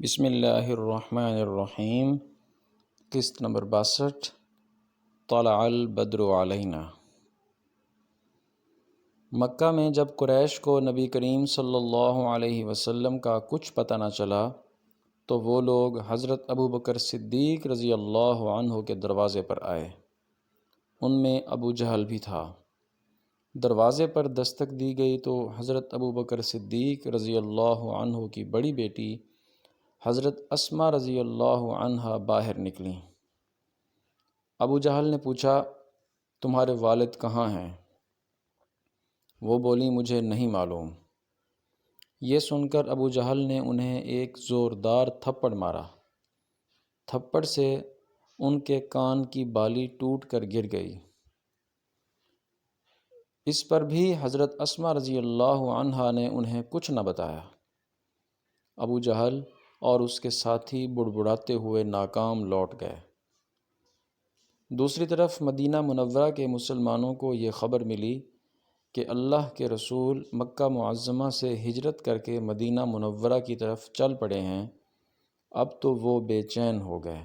بسم اللہ الرحمن الرحیم۔ قسط نمبر 62۔ طلع البدر علینا۔ مکہ میں جب قریش کو نبی کریم صلی اللہ علیہ وسلم کا کچھ پتہ نہ چلا تو وہ لوگ حضرت ابوبکر صدیق رضی اللہ عنہ کے دروازے پر آئے۔ ان میں ابو جہل بھی تھا۔ دروازے پر دستک دی گئی تو حضرت ابوبکر صدیق رضی اللہ عنہ کی بڑی بیٹی حضرت اسماء رضی اللہ عنہا باہر نکلیں۔ ابو جہل نے پوچھا، تمہارے والد کہاں ہیں؟ وہ بولی، مجھے نہیں معلوم۔ یہ سن کر ابو جہل نے انہیں ایک زوردار تھپڑ مارا۔ تھپڑ سے ان کے کان کی بالی ٹوٹ کر گر گئی۔ اس پر بھی حضرت اسماء رضی اللہ عنہا نے انہیں کچھ نہ بتایا۔ ابو جہل اور اس کے ساتھی بڑبڑاتے ہوئے ناکام لوٹ گئے۔ دوسری طرف مدینہ منورہ کے مسلمانوں کو یہ خبر ملی کہ اللہ کے رسول مکہ معظمہ سے ہجرت کر کے مدینہ منورہ کی طرف چل پڑے ہیں۔ اب تو وہ بے چین ہو گئے۔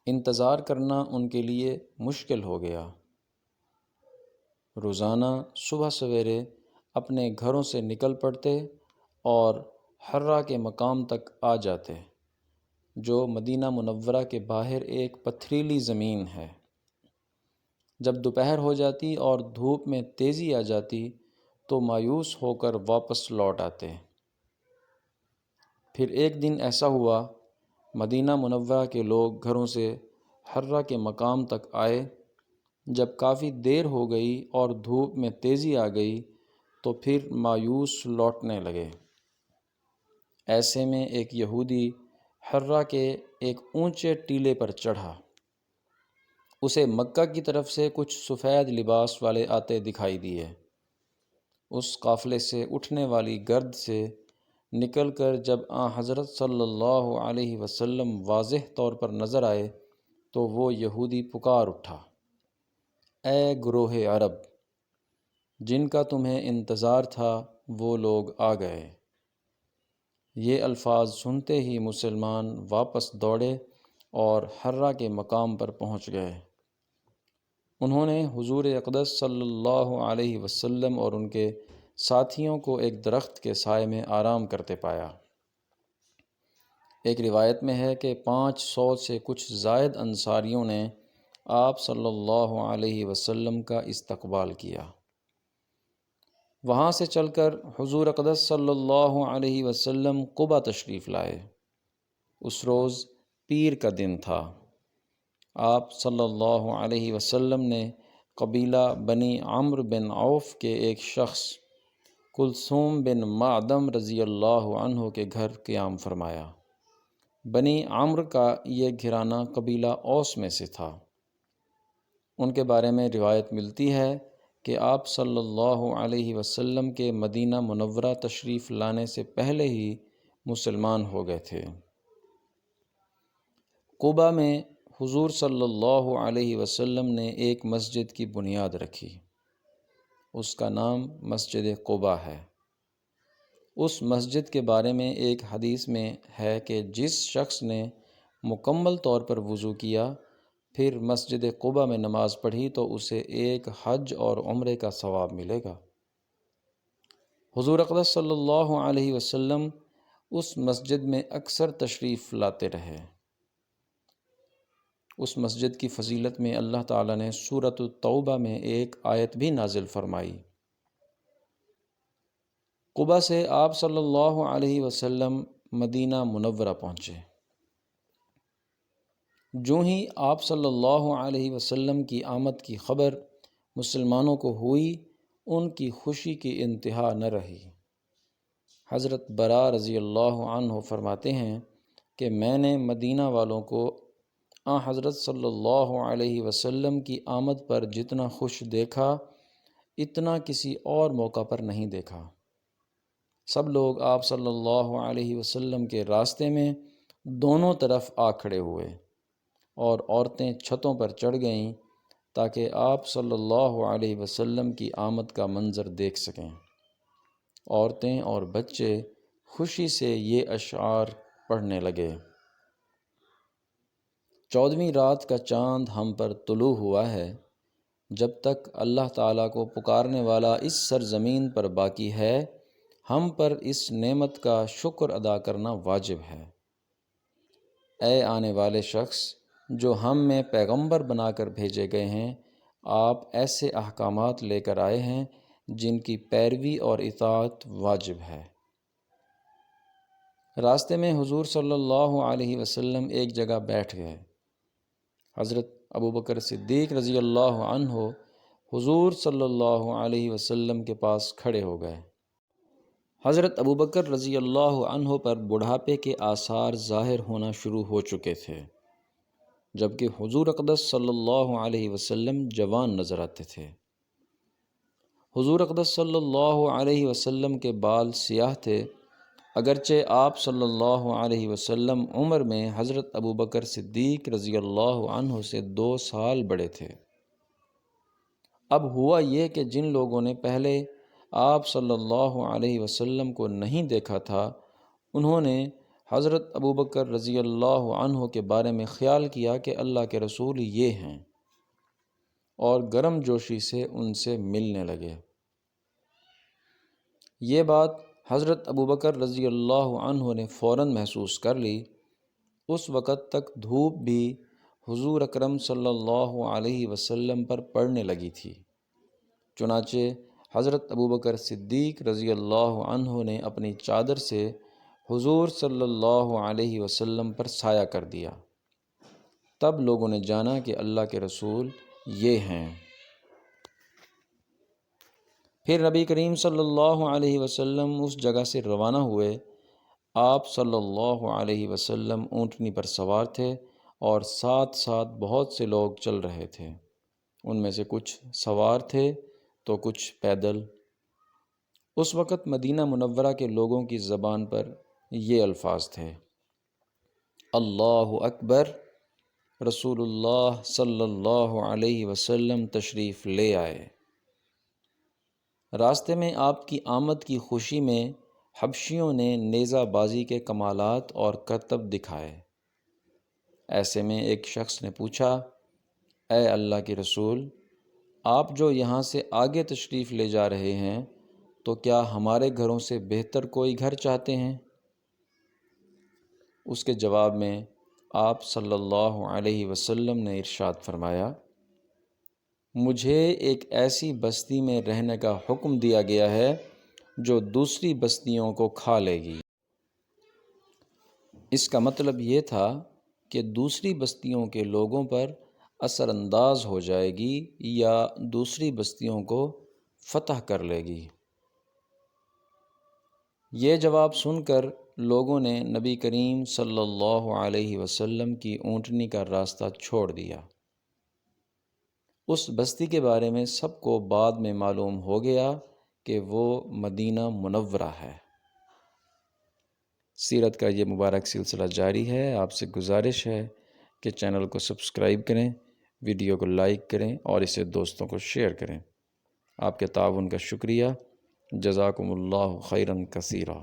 انتظار کرنا ان کے لیے مشکل ہو گیا۔ روزانہ صبح سویرے اپنے گھروں سے نکل پڑتے اور حرہ کے مقام تک آ جاتے، جو مدینہ منورہ کے باہر ایک پتھریلی زمین ہے۔ جب دوپہر ہو جاتی اور دھوپ میں تیزی آ جاتی تو مایوس ہو کر واپس لوٹ آتے۔ پھر ایک دن ایسا ہوا، مدینہ منورہ کے لوگ گھروں سے حرہ کے مقام تک آئے۔ جب کافی دیر ہو گئی اور دھوپ میں تیزی آ گئی تو پھر مایوس لوٹنے لگے۔ ایسے میں ایک یہودی حرہ کے ایک اونچے ٹیلے پر چڑھا۔ اسے مکہ کی طرف سے کچھ سفید لباس والے آتے دکھائی دیے۔ اس قافلے سے اٹھنے والی گرد سے نکل کر جب حضرت صلی اللہ علیہ وسلم واضح طور پر نظر آئے تو وہ یہودی پکار اٹھا، اے گروہ عرب، جن کا تمہیں انتظار تھا وہ لوگ آ گئے۔ یہ الفاظ سنتے ہی مسلمان واپس دوڑے اور حرہ کے مقام پر پہنچ گئے۔ انہوں نے حضور اقدس صلی اللہ علیہ وسلم اور ان کے ساتھیوں کو ایک درخت کے سائے میں آرام کرتے پایا۔ ایک روایت میں ہے کہ 500 سے کچھ زائد انصاریوں نے آپ صلی اللہ علیہ وسلم کا استقبال کیا۔ وہاں سے چل کر حضور اقدس صلی اللہ علیہ وسلم قبا تشریف لائے۔ اس روز پیر کا دن تھا۔ آپ صلی اللہ علیہ وسلم نے قبیلہ بنی عمرو بن عوف کے ایک شخص کلثوم بن معدم رضی اللہ عنہ کے گھر قیام فرمایا۔ بنی عمرو کا یہ گھرانہ قبیلہ اوس میں سے تھا۔ ان کے بارے میں روایت ملتی ہے کہ آپ صلی اللہ علیہ وسلم کے مدینہ منورہ تشریف لانے سے پہلے ہی مسلمان ہو گئے تھے۔ قبا میں حضور صلی اللہ علیہ وسلم نے ایک مسجد کی بنیاد رکھی۔ اس کا نام مسجد قبا ہے۔ اس مسجد کے بارے میں ایک حدیث میں ہے کہ جس شخص نے مکمل طور پر وضو کیا پھر مسجد قبا میں نماز پڑھی تو اسے ایک حج اور عمرے کا ثواب ملے گا۔ حضور اقدس صلی اللہ علیہ وسلم اس مسجد میں اکثر تشریف لاتے رہے۔ اس مسجد کی فضیلت میں اللہ تعالیٰ نے سورۃ التوبہ میں ایک آیت بھی نازل فرمائی۔ قبا سے آپ صلی اللہ علیہ وسلم مدینہ منورہ پہنچے۔ جوں ہی آپ صلی اللہ علیہ وسلم کی آمد کی خبر مسلمانوں کو ہوئی، ان کی خوشی کی انتہا نہ رہی۔ حضرت برا رضی اللہ عنہ فرماتے ہیں کہ میں نے مدینہ والوں کو حضرت صلی اللہ علیہ وسلم کی آمد پر جتنا خوش دیکھا اتنا کسی اور موقع پر نہیں دیکھا۔ سب لوگ آپ صلی اللہ علیہ وسلم کے راستے میں دونوں طرف آ کھڑے ہوئے اور عورتیں چھتوں پر چڑھ گئیں تاکہ آپ صلی اللہ علیہ وسلم کی آمد کا منظر دیکھ سکیں۔ عورتیں اور بچے خوشی سے یہ اشعار پڑھنے لگے۔ 14ویں رات کا چاند ہم پر طلوع ہوا ہے، جب تک اللہ تعالیٰ کو پکارنے والا اس سرزمین پر باقی ہے، ہم پر اس نعمت کا شکر ادا کرنا واجب ہے۔ اے آنے والے شخص جو ہم میں پیغمبر بنا کر بھیجے گئے ہیں، آپ ایسے احکامات لے کر آئے ہیں جن کی پیروی اور اطاعت واجب ہے۔ راستے میں حضور صلی اللہ علیہ وسلم ایک جگہ بیٹھ گئے۔ حضرت ابوبکر صدیق رضی اللہ عنہ حضور صلی اللہ علیہ وسلم کے پاس کھڑے ہو گئے۔ حضرت ابوبکر رضی اللہ عنہ پر بڑھاپے کے آثار ظاہر ہونا شروع ہو چکے تھے، جبکہ حضور اقدس صلی اللہ علیہ وسلم جوان نظر آتے تھے۔ حضور اقدس صلی اللہ علیہ وسلم کے بال سیاہ تھے، اگرچہ آپ صلی اللہ علیہ وسلم عمر میں حضرت ابوبکر صدیق رضی اللہ عنہ سے 2 سال بڑے تھے۔ اب ہوا یہ کہ جن لوگوں نے پہلے آپ صلی اللہ علیہ وسلم کو نہیں دیکھا تھا، انہوں نے حضرت ابوبکر رضی اللہ عنہ کے بارے میں خیال کیا کہ اللہ کے رسول یہ ہیں، اور گرم جوشی سے ان سے ملنے لگے۔ یہ بات حضرت ابوبکر رضی اللہ عنہ نے فوراً محسوس کر لی۔ اس وقت تک دھوپ بھی حضور اکرم صلی اللہ علیہ وسلم پر پڑنے لگی تھی، چنانچہ حضرت ابوبکر صدیق رضی اللہ عنہ نے اپنی چادر سے حضور صلی اللہ علیہ وسلم پر سایہ کر دیا۔ تب لوگوں نے جانا کہ اللہ کے رسول یہ ہیں۔ پھر نبی کریم صلی اللہ علیہ وسلم اس جگہ سے روانہ ہوئے۔ آپ صلی اللہ علیہ وسلم اونٹنی پر سوار تھے اور ساتھ ساتھ بہت سے لوگ چل رہے تھے۔ ان میں سے کچھ سوار تھے تو کچھ پیدل۔ اس وقت مدینہ منورہ کے لوگوں کی زبان پر یہ الفاظ تھے: اللہ اکبر، رسول اللہ صلی اللہ علیہ وسلم تشریف لے آئے۔ راستے میں آپ کی آمد کی خوشی میں حبشیوں نے نیزہ بازی کے کمالات اور کرتب دکھائے۔ ایسے میں ایک شخص نے پوچھا: اے اللہ کے رسول، آپ جو یہاں سے آگے تشریف لے جا رہے ہیں، تو کیا ہمارے گھروں سے بہتر کوئی گھر چاہتے ہیں؟ اس کے جواب میں آپ صلی اللہ علیہ وسلم نے ارشاد فرمایا: مجھے ایک ایسی بستی میں رہنے کا حکم دیا گیا ہے جو دوسری بستیوں کو کھا لے گی۔ اس کا مطلب یہ تھا کہ دوسری بستیوں کے لوگوں پر اثر انداز ہو جائے گی یا دوسری بستیوں کو فتح کر لے گی۔ یہ جواب سن کر لوگوں نے نبی کریم صلی اللہ علیہ وسلم کی اونٹنی کا راستہ چھوڑ دیا۔ اس بستی کے بارے میں سب کو بعد میں معلوم ہو گیا کہ وہ مدینہ منورہ ہے۔ سیرت کا یہ مبارک سلسلہ جاری ہے۔ آپ سے گزارش ہے کہ چینل کو سبسکرائب کریں، ویڈیو کو لائک کریں اور اسے دوستوں کو شیئر کریں۔ آپ کے تعاون کا شکریہ۔ جزاکم اللہ خیراً کثیرا۔